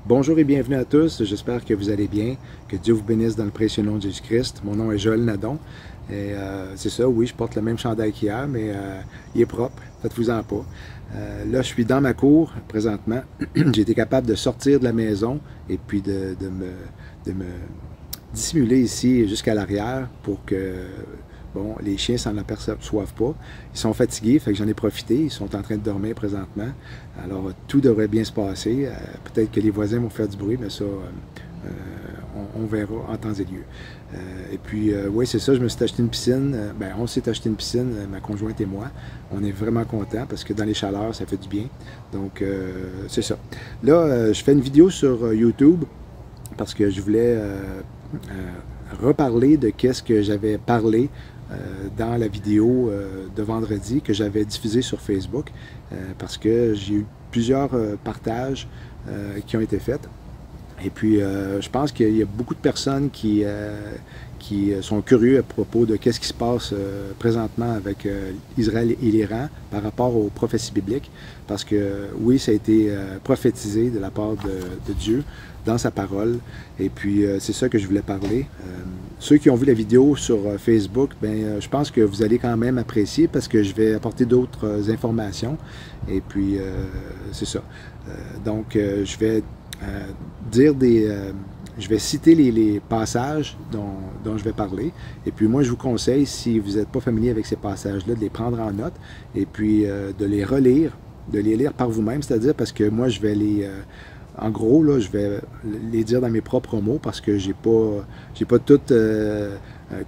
Bonjour et bienvenue à tous, j'espère que vous allez bien, que Dieu vous bénisse dans le précieux nom de Jésus-Christ. Mon nom est Joël Nadon et c'est ça, oui, je porte le même chandail qu'hier, mais il est propre, faites-vous-en pas. Là, je suis dans ma cour présentement, j'ai été capable de sortir de la maison et puis de me dissimuler ici jusqu'à l'arrière pour que bon, les chiens s'en aperçoivent pas. Ils sont fatigués, fait que j'en ai profité. Ils sont en train de dormir présentement. Alors, tout devrait bien se passer. Peut-être que les voisins vont faire du bruit, mais ça, on verra en temps et lieu. Et puis, oui, c'est ça, je me suis acheté une piscine. On s'est acheté une piscine, ma conjointe et moi. On est vraiment contents parce que dans les chaleurs, ça fait du bien. Donc, c'est ça. Là, je fais une vidéo sur YouTube parce que je voulais reparler de qu'est-ce que j'avais parlé dans la vidéo de vendredi que j'avais diffusée sur Facebook parce que j'ai eu plusieurs partages qui ont été faits. Et puis, je pense qu'il y a beaucoup de personnes qui sont curieux à propos de qu'est-ce qui se passe présentement avec Israël et l'Iran par rapport aux prophéties bibliques. Parce que, oui, ça a été prophétisé de la part de Dieu dans sa parole. Et puis, c'est ça que je voulais parler. Ceux qui ont vu la vidéo sur Facebook, je pense que vous allez quand même apprécier parce que je vais apporter d'autres informations. Et puis, c'est ça. Donc, je vais je vais citer les passages dont je vais parler. Et puis moi, je vous conseille, si vous n'êtes pas familier avec ces passages-là, de les prendre en note et puis de les relire, de les lire par vous-même, c'est-à-dire parce que moi, je vais en gros, là, je vais les dire dans mes propres mots parce que j'ai pas tout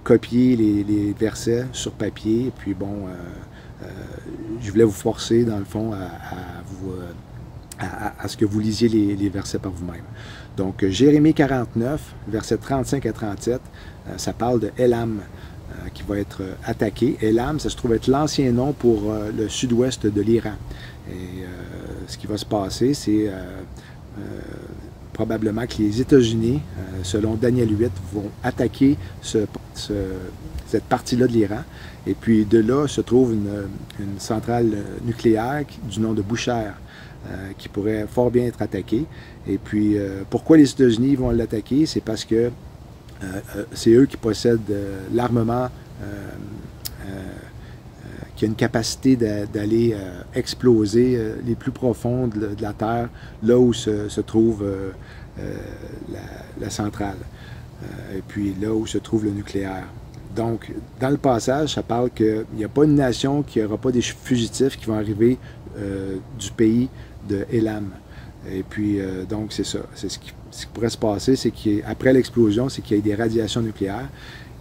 copié les versets sur papier. Et puis bon, je voulais vous forcer, dans le fond, à ce que vous lisiez les versets par vous-même. Donc, Jérémie 49, versets 35 à 37, ça parle de Élam qui va être attaqué. Élam, ça se trouve être l'ancien nom pour le sud-ouest de l'Iran. Et ce qui va se passer, c'est probablement que les États-Unis, selon Daniel 8, vont attaquer cette partie-là de l'Iran. Et puis de là se trouve une centrale nucléaire du nom de Bushehr, qui pourrait fort bien être attaqué. Et puis, pourquoi les États-Unis vont l'attaquer? C'est parce que c'est eux qui possèdent l'armement qui a une capacité d'aller exploser les plus profonds de la Terre, là où se trouve la centrale, et puis là où se trouve le nucléaire. Donc, dans le passage, ça parle qu'il n'y a pas une nation qui n'aura pas des fugitifs qui vont arriver du pays de Élam. Et puis, donc, c'est ça. C'est ce qui pourrait se passer, c'est qu'après l'explosion, c'est qu'il y ait des radiations nucléaires.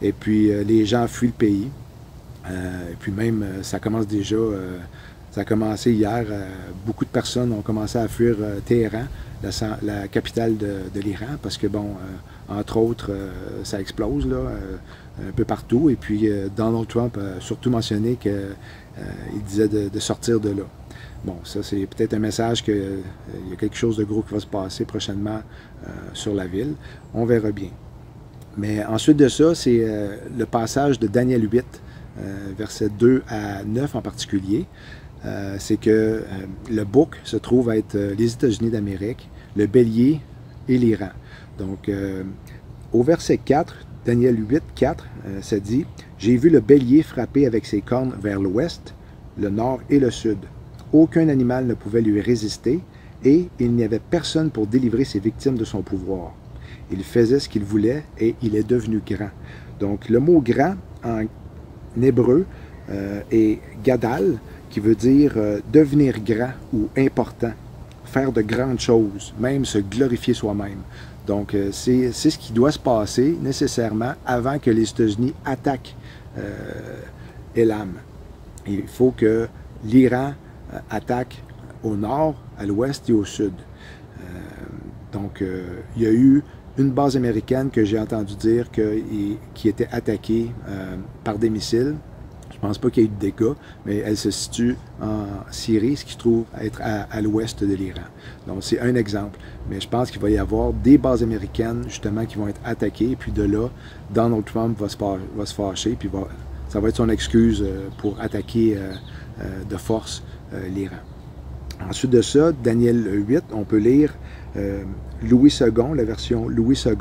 Et puis, les gens fuient le pays. Et puis même, ça commence déjà, ça a commencé hier, beaucoup de personnes ont commencé à fuir Téhéran, la capitale de l'Iran, parce que, bon, entre autres, ça explose, là, un peu partout. Et puis, Donald Trump a surtout mentionné qu'il disait de sortir de là. Bon, ça, c'est peut-être un message qu'il y a quelque chose de gros qui va se passer prochainement sur la ville. On verra bien. Mais ensuite de ça, c'est le passage de Daniel 8, versets 2 à 9 en particulier. C'est que le bouc se trouve à être les États-Unis d'Amérique, le bélier et l'Iran. Donc, au verset 4, Daniel 8, 4, ça dit « J'ai vu le bélier frapper avec ses cornes vers l'ouest, le nord et le sud. Aucun animal ne pouvait lui résister, et il n'y avait personne pour délivrer ses victimes de son pouvoir. Il faisait ce qu'il voulait, et il est devenu grand. » Donc, le mot « grand » en hébreu est « gadal », qui veut dire devenir grand ou important, faire de grandes choses, même se glorifier soi-même. Donc, c'est ce qui doit se passer nécessairement avant que les États-Unis attaquent Élam. Il faut que l'Iran attaque au nord, à l'ouest et au sud. Donc, il y a eu une base américaine que j'ai entendu dire qui était attaquée par des missiles. Je ne pense pas qu'il y ait eu de dégâts, mais elle se situe en Syrie, ce qui se trouve être à l'ouest de l'Iran. Donc, c'est un exemple. Mais je pense qu'il va y avoir des bases américaines, justement, qui vont être attaquées. Et puis de là, Donald Trump va se fâcher, puis ça va être son excuse pour attaquer de force l'Iran. Ensuite de ça, Daniel 8, on peut lire Louis II, la version Louis II,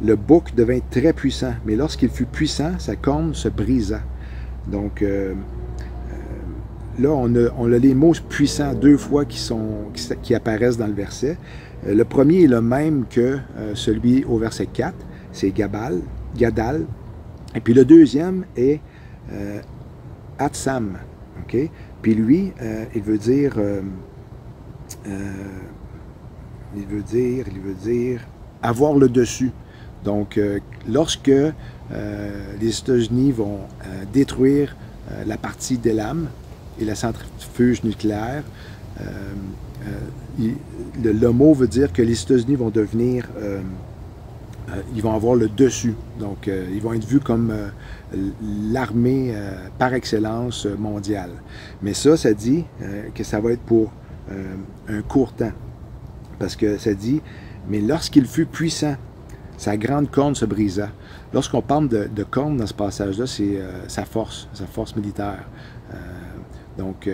le bouc devint très puissant, mais lorsqu'il fut puissant, sa corne se brisa. Donc, là, on a les mots puissants deux fois qui apparaissent dans le verset. Le premier est le même que celui au verset 4, c'est Gadal. Et puis le deuxième est Atsam. Okay? Puis lui, il veut dire avoir le dessus. Donc, lorsque les États-Unis vont détruire la partie d'Elam et la centrifuge nucléaire, le mot veut dire que les États-Unis vont devenir, ils vont avoir le dessus. Donc, ils vont être vus comme l'armée par excellence mondiale. Mais ça dit que ça va être pour un court temps. Parce que ça dit, mais lorsqu'il fut puissant, sa grande corne se brisa. Lorsqu'on parle de corne dans ce passage-là, c'est sa force militaire. Donc,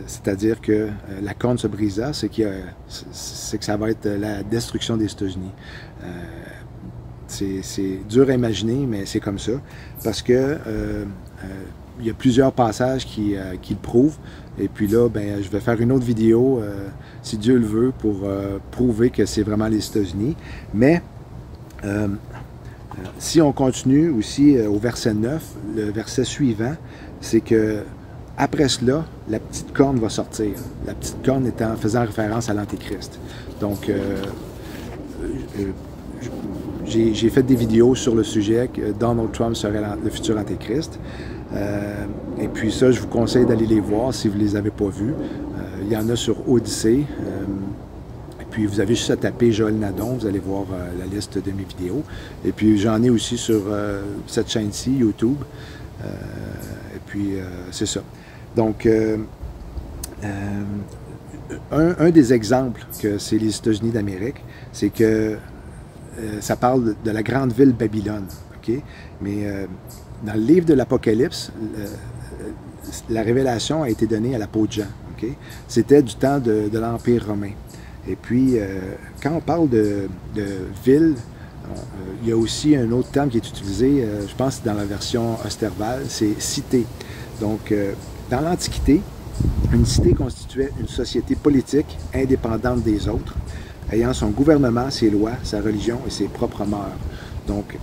c'est-à-dire que la corne se brisa, c'est que ça va être la destruction des États-Unis. C'est dur à imaginer, mais c'est comme ça. Parce que il y a plusieurs passages qui le prouvent. Et puis là, ben, je vais faire une autre vidéo, si Dieu le veut, pour prouver que c'est vraiment les États-Unis. Mais si on continue aussi au verset 9, le verset suivant, c'est que après cela, la petite corne va sortir. La petite corne faisant référence à l'Antéchrist. Donc, j'ai fait des vidéos sur le sujet que Donald Trump serait le futur Antéchrist. Et puis ça, je vous conseille d'aller les voir si vous ne les avez pas vus. Il y en a sur Odyssée. Et puis vous avez juste à taper Joël Nadon, vous allez voir la liste de mes vidéos. Et puis j'en ai aussi sur cette chaîne-ci, YouTube. Et puis c'est ça. Donc, un des exemples que c'est les États-Unis d'Amérique, c'est que ça parle de la grande ville Babylone. Okay? Mais dans le livre de l'Apocalypse, la révélation a été donnée à la peau de Jean. Okay? C'était du temps de l'Empire romain. Et puis, quand on parle de ville, il y a aussi un autre terme qui est utilisé, je pense dans la version Osterval, c'est cité. Donc, dans l'Antiquité, une cité constituait une société politique indépendante des autres, ayant son gouvernement, ses lois, sa religion et ses propres mœurs. Donc,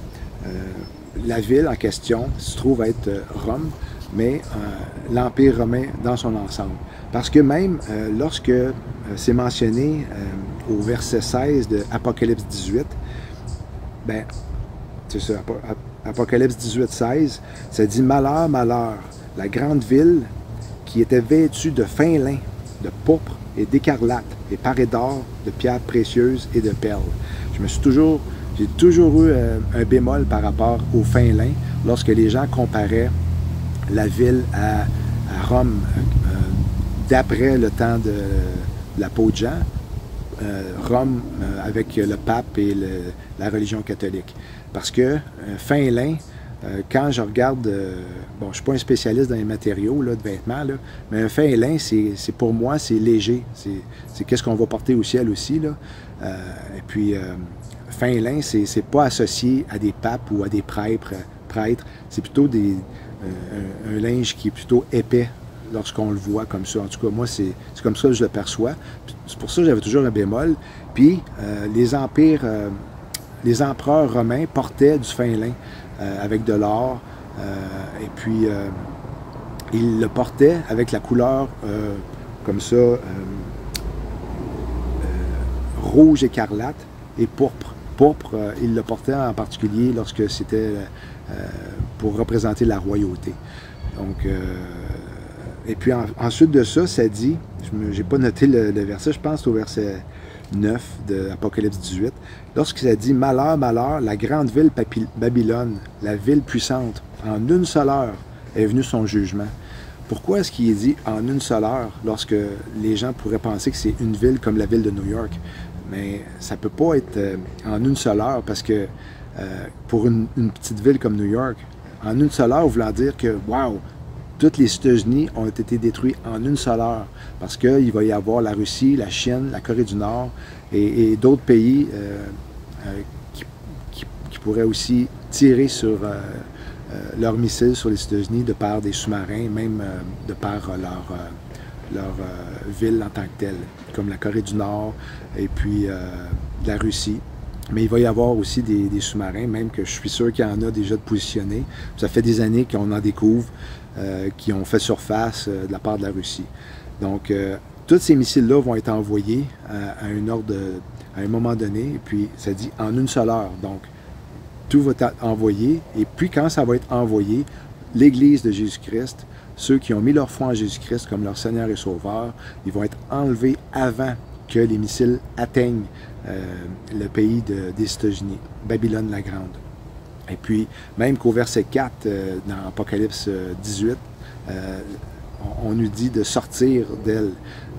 la ville en question se trouve à être Rome, mais l'Empire romain dans son ensemble. Parce que même lorsque c'est mentionné au verset 16 de Apocalypse 18, ben, c'est ça, Apocalypse 18, 16, ça dit « Malheur, malheur, la grande ville qui était vêtue de fin lin, de pourpre et d'écarlate, et parée d'or, de pierres précieuses et de perles. » J'ai toujours eu un bémol par rapport au fin lin lorsque les gens comparaient la ville à Rome d'après le temps de la peau de Jean, Rome avec le pape et la religion catholique. Parce que fin lin, quand je regarde, bon, je ne suis pas un spécialiste dans les matériaux là, de vêtements, là, mais un fin lin, pour moi, c'est léger. C'est qu'est-ce qu'on va porter au ciel aussi. Là. Et puis, fin lin, c'est pas associé à des papes ou à des prêtres. C'est plutôt un linge qui est plutôt épais lorsqu'on le voit comme ça. En tout cas, moi, c'est comme ça que je le perçois. C'est pour ça que j'avais toujours un bémol. Puis, les empereurs romains portaient du fin lin avec de l'or. Et puis, ils le portaient avec la couleur comme ça, rouge écarlate et pourpre. Pourpre, ils le portaient en particulier lorsque c'était pour représenter la royauté. Donc, et puis ensuite de ça, ça dit, je n'ai pas noté le verset, je pense au verset 9 de Apocalypse 18, lorsque ça dit « Malheur, malheur, la grande ville Babylone, la ville puissante, en une seule heure est venu son jugement. » Pourquoi est-ce qu'il est dit « en une seule heure » lorsque les gens pourraient penser que c'est une ville comme la ville de New York? Mais ça ne peut pas être en une seule heure parce que pour une petite ville comme New York, en une seule heure, voulant dire que, wow, Toutes les États-Unis ont été détruits en une seule heure parce qu'il va y avoir la Russie, la Chine, la Corée du Nord et d'autres pays qui pourraient aussi tirer sur leurs missiles sur les États-Unis de par des sous-marins, même de par leur ville en tant que telle, comme la Corée du Nord et puis la Russie. Mais il va y avoir aussi des sous-marins, même que je suis sûr qu'il y en a déjà de positionnés. Ça fait des années qu'on en découvre, qui ont fait surface de la part de la Russie. Donc, tous ces missiles-là vont être envoyés à un moment donné, et puis ça dit en une seule heure. Donc, tout va être envoyé, et puis quand ça va être envoyé, l'Église de Jésus-Christ, ceux qui ont mis leur foi en Jésus-Christ comme leur Seigneur et Sauveur, ils vont être enlevés avant que les missiles atteignent le pays des États-Unis, Babylone la Grande. Et puis, même qu'au verset 4, dans Apocalypse 18, on nous dit de sortir d'elle.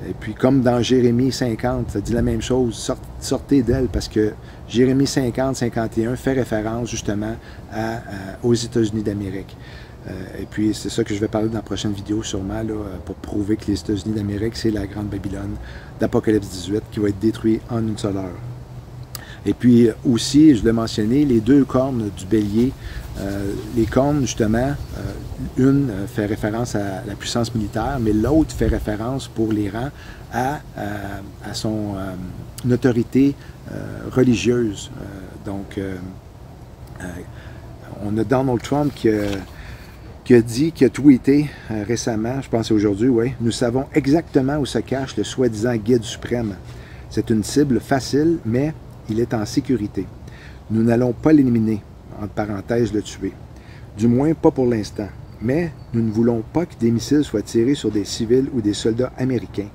Et puis, comme dans Jérémie 50, ça dit la même chose, sortez d'elle, parce que Jérémie 50, 51 fait référence justement aux États-Unis d'Amérique. Et puis, c'est ça que je vais parler dans la prochaine vidéo, sûrement, là, pour prouver que les États-Unis d'Amérique, c'est la Grande Babylone d'Apocalypse 18, qui va être détruite en une seule heure. Et puis aussi, je l'ai mentionné, les deux cornes du bélier, les cornes, justement, une fait référence à la puissance militaire, mais l'autre fait référence pour l'Iran à son autorité religieuse. Donc, on a Donald Trump qui a tweeté récemment, je pense que c'est aujourd'hui, oui, « Nous savons exactement où se cache le soi-disant guide suprême. C'est une cible facile, mais il est en sécurité. Nous n'allons pas l'éliminer, entre parenthèses, le tuer. Du moins, pas pour l'instant. Mais nous ne voulons pas que des missiles soient tirés sur des civils ou des soldats américains.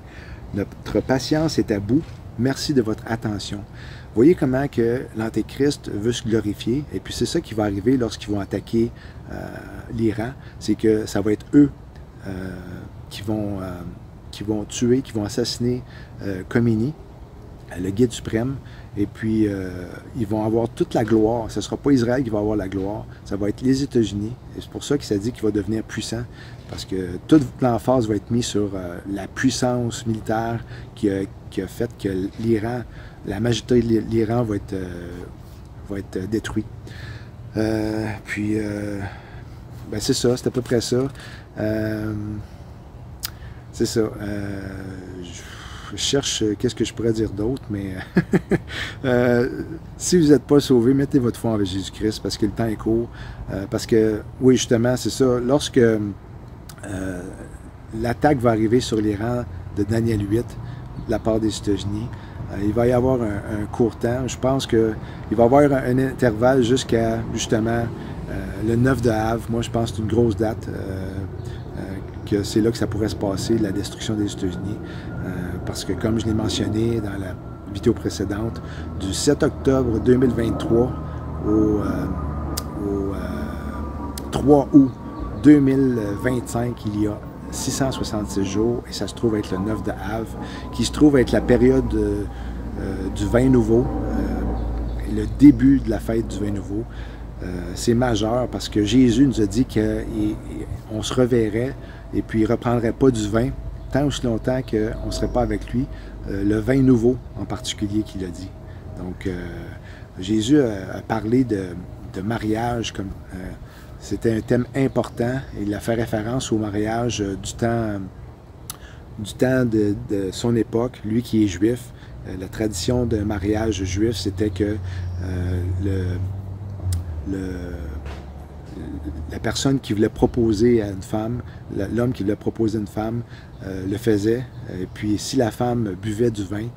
Notre patience est à bout. Merci de votre attention. » Voyez comment que l'Antéchrist veut se glorifier, et puis c'est ça qui va arriver lorsqu'ils vont attaquer l'Iran, c'est que ça va être eux qui vont tuer, qui vont assassiner Khomeini, le guide suprême, et puis ils vont avoir toute la gloire. Ce ne sera pas Israël qui va avoir la gloire, ça va être les États-Unis, et c'est pour ça qu'il s'est dit qu'il va devenir puissant, parce que toute l'emphase va être mise sur la puissance militaire qui a fait que l'Iran, la majorité de l'Iran va être détruit. Puis, ben c'est ça, c'est à peu près ça. C'est ça. Je cherche qu'est-ce que je pourrais dire d'autre, mais si vous n'êtes pas sauvé, mettez votre foi avec Jésus-Christ, parce que le temps est court. Parce que, oui, justement, c'est ça. Lorsque l'attaque va arriver sur l'Iran de Daniel 8, de la part des États-Unis, il va y avoir un court temps. Je pense qu'il va y avoir un intervalle jusqu'à, justement, le 9 de Av. Moi, je pense que c'est une grosse date, que c'est là que ça pourrait se passer, la destruction des États-Unis. Parce que, comme je l'ai mentionné dans la vidéo précédente, du 7 octobre 2023 au 3 août 2025, il y a 666 jours, et ça se trouve être le 9 de Av, qui se trouve être la période du vin nouveau, le début de la fête du vin nouveau. C'est majeur parce que Jésus nous a dit qu'on se reverrait et puis il ne reprendrait pas du vin tant aussi longtemps qu'on ne serait pas avec lui, le vin nouveau en particulier qu'il a dit. Donc Jésus a parlé de mariage comme c'était un thème important. Il a fait référence au mariage du temps de son époque, lui qui est juif. La tradition de mariage juif, c'était que la personne qui voulait proposer à une femme, l'homme qui voulait proposer à une femme, le faisait. Et puis, si la femme buvait du vin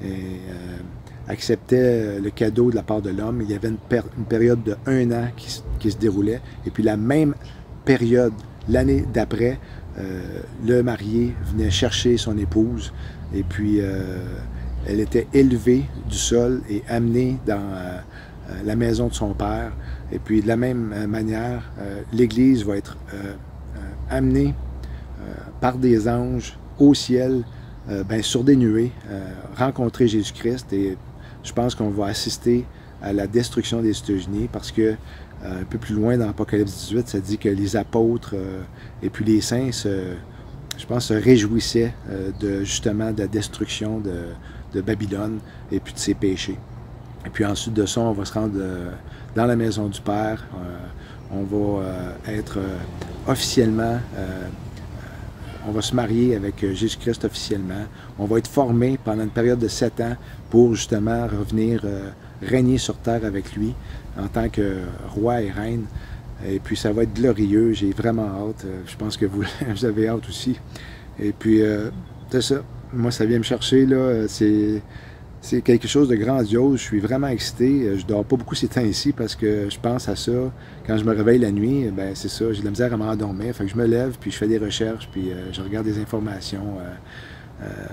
et acceptait le cadeau de la part de l'homme, il y avait une période de 1 an qui se déroulait. Et puis, la même période, l'année d'après, le marié venait chercher son épouse. Et puis, elle était élevée du sol et amenée dans la maison de son père. Et puis, de la même manière, l'Église va être amenée par des anges au ciel, sur des nuées, rencontrer Jésus-Christ. Et je pense qu'on va assister à la destruction des États-Unis, parce que un peu plus loin dans l'Apocalypse 18, ça dit que les apôtres et puis les saints, je pense, se réjouissaient justement de la destruction de Babylone et puis de ses péchés. Et puis ensuite de ça, on va se rendre dans la maison du Père. On va être officiellement, on va se marier avec Jésus-Christ officiellement. On va être formé pendant une période de 7 ans pour justement revenir régner sur terre avec lui en tant que roi et reine. Et puis ça va être glorieux, j'ai vraiment hâte. Je pense que vous, vous avez hâte aussi. Et puis, c'est ça. Moi, ça vient me chercher, là. C'est quelque chose de grandiose. Je suis vraiment excité. Je dors pas beaucoup ces temps-ci parce que je pense à ça. Quand je me réveille la nuit, ben c'est ça, j'ai de la misère à m'endormir. Fait que je me lève, puis je fais des recherches, puis je regarde des informations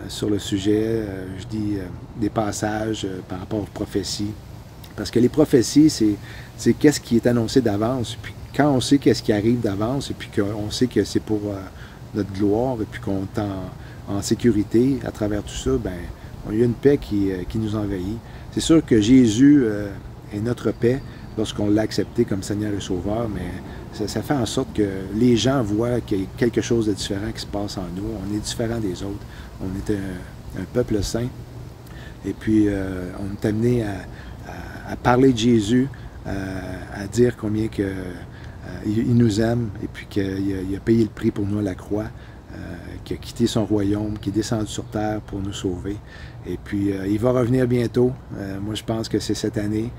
sur le sujet. Je dis des passages par rapport aux prophéties. Parce que les prophéties, c'est qu'est-ce qui est annoncé d'avance. Puis quand on sait qu'est-ce qui arrive d'avance, et puis qu'on sait que c'est pour notre gloire, et puis qu'on est en sécurité à travers tout ça, ben il y a une paix qui nous envahit. C'est sûr que Jésus est notre paix lorsqu'on l'a accepté comme Seigneur et Sauveur, mais ça fait en sorte que les gens voient qu'il y a quelque chose de différent qui se passe en nous. On est différent des autres. On est un peuple saint. Et puis, on est amené à parler de Jésus, à dire combien il nous aime et puis qu'il a payé le prix pour nous à la croix, qui a quitté son royaume, qui est descendu sur terre pour nous sauver. Et puis, il va revenir bientôt. Moi, je pense que c'est cette année.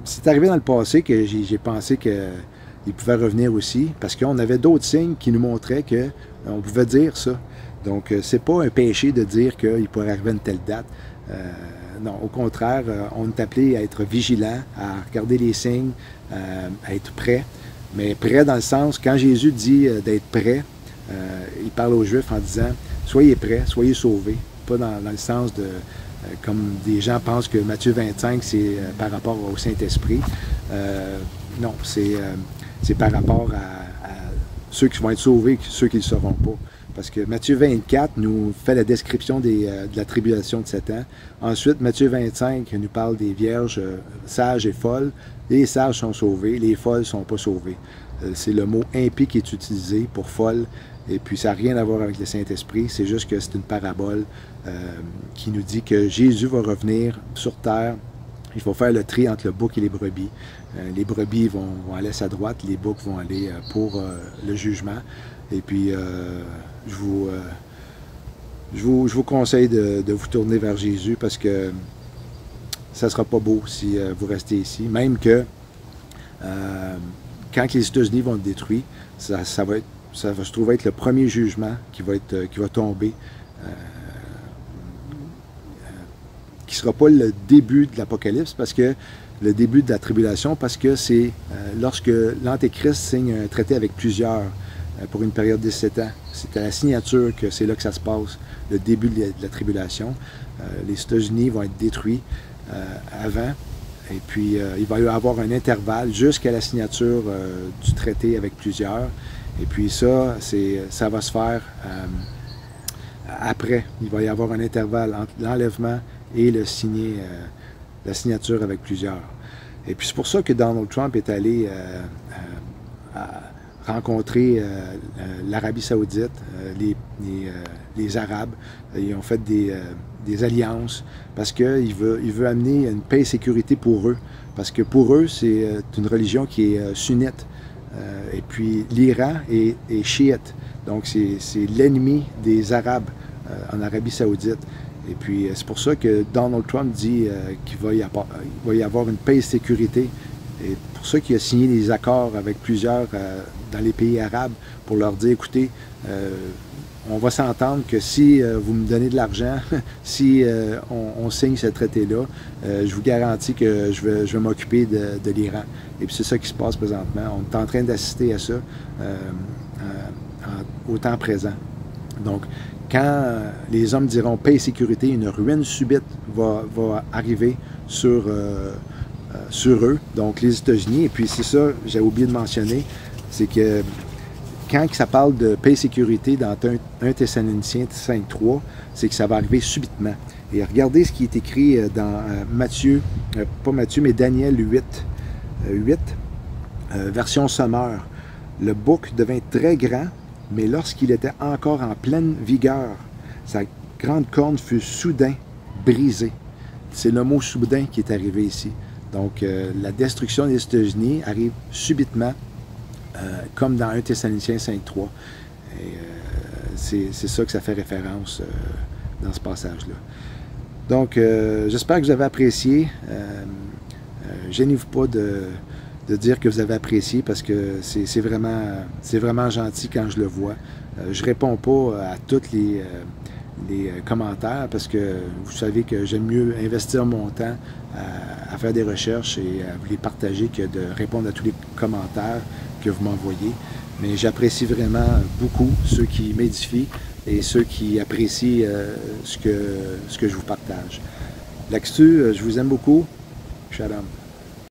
C'est arrivé dans le passé que j'ai pensé qu'il pouvait revenir aussi, parce qu'on avait d'autres signes qui nous montraient qu'on pouvait dire ça. Donc, c'est pas un péché de dire qu'il pourrait arriver à une telle date. Non, au contraire, on est appelé à être vigilant, à regarder les signes, à être prêt. Mais prêt dans le sens, quand Jésus dit d'être prêt, il parle aux Juifs en disant « Soyez prêts, soyez sauvés ». Pas dans le sens de, comme des gens pensent que Matthieu 25, c'est par rapport au Saint-Esprit. Non, c'est par rapport à ceux qui vont être sauvés et ceux qui ne le seront pas. Parce que Matthieu 24 nous fait la description de la tribulation de 7 ans. Ensuite, Matthieu 25 nous parle des vierges sages et folles. Les sages sont sauvés, les folles ne sont pas sauvées. C'est le mot impie qui est utilisé pour folle. Et puis, ça n'a rien à voir avec le Saint-Esprit. C'est juste que c'est une parabole qui nous dit que Jésus va revenir sur terre. Il faut faire le tri entre le bouc et les brebis. Les brebis vont aller à sa droite, les boucs vont aller pour le jugement. Et puis, je vous conseille de vous tourner vers Jésus parce que ça ne sera pas beau si vous restez ici. Même que quand les États-Unis vont être détruits, ça va se trouver être le premier jugement qui va tomber, qui ne sera pas le début de l'Apocalypse, parce que le début de la tribulation, parce que c'est lorsque l'Antéchrist signe un traité avec plusieurs pour une période de 7 ans. C'est à la signature que c'est là que ça se passe, le début de la tribulation. Les États-Unis vont être détruits avant, et puis il va y avoir un intervalle jusqu'à la signature du traité avec plusieurs. Et puis ça va se faire après. Il va y avoir un intervalle entre l'enlèvement et la signature avec plusieurs. Et puis c'est pour ça que Donald Trump est allé rencontrer l'Arabie Saoudite, les Arabes. Ils ont fait des alliances parce qu'il veut amener une paix et sécurité pour eux. Parce que pour eux, c'est une religion qui est sunnite. Et puis l'Iran est chiite. Donc c'est l'ennemi des Arabes en Arabie Saoudite. Et puis c'est pour ça que Donald Trump dit qu'il va y avoir une paix et sécurité. Et pour ça qu'il a signé des accords avec plusieurs dans les pays arabes pour leur dire, écoutez, on va s'entendre que si vous me donnez de l'argent, si on signe ce traité-là, je vous garantis que je vais m'occuper de l'Iran. Et puis c'est ça qui se passe présentement. On est en train d'assister à ça au temps présent. Donc, quand les hommes diront paix et sécurité, une ruine subite va arriver sur eux, donc les États-Unis. Et puis c'est ça, j'ai oublié de mentionner, c'est que quand ça parle de paix et sécurité dans 1 Thessaloniciens 5.3, c'est que ça va arriver subitement. Et regardez ce qui est écrit dans Matthieu, pas Matthieu, mais Daniel 8, version Sommeur. Le bouc devint très grand, mais lorsqu'il était encore en pleine vigueur, sa grande corne fut soudain brisée. C'est le mot soudain qui est arrivé ici. Donc, la destruction des États-Unis arrive subitement, comme dans 1 Thessaloniciens 5.3. C'est ça que ça fait référence dans ce passage-là. Donc, j'espère que vous avez apprécié. Gênez-vous pas de dire que vous avez apprécié parce que c'est vraiment gentil quand je le vois. Je ne réponds pas à tous les commentaires parce que vous savez que j'aime mieux investir mon temps à faire des recherches et à vous les partager que de répondre à tous les commentaires que vous m'envoyez. Mais j'apprécie vraiment beaucoup ceux qui m'édifient et ceux qui apprécient ce que je vous partage. Là-dessus, je vous aime beaucoup. Shalom.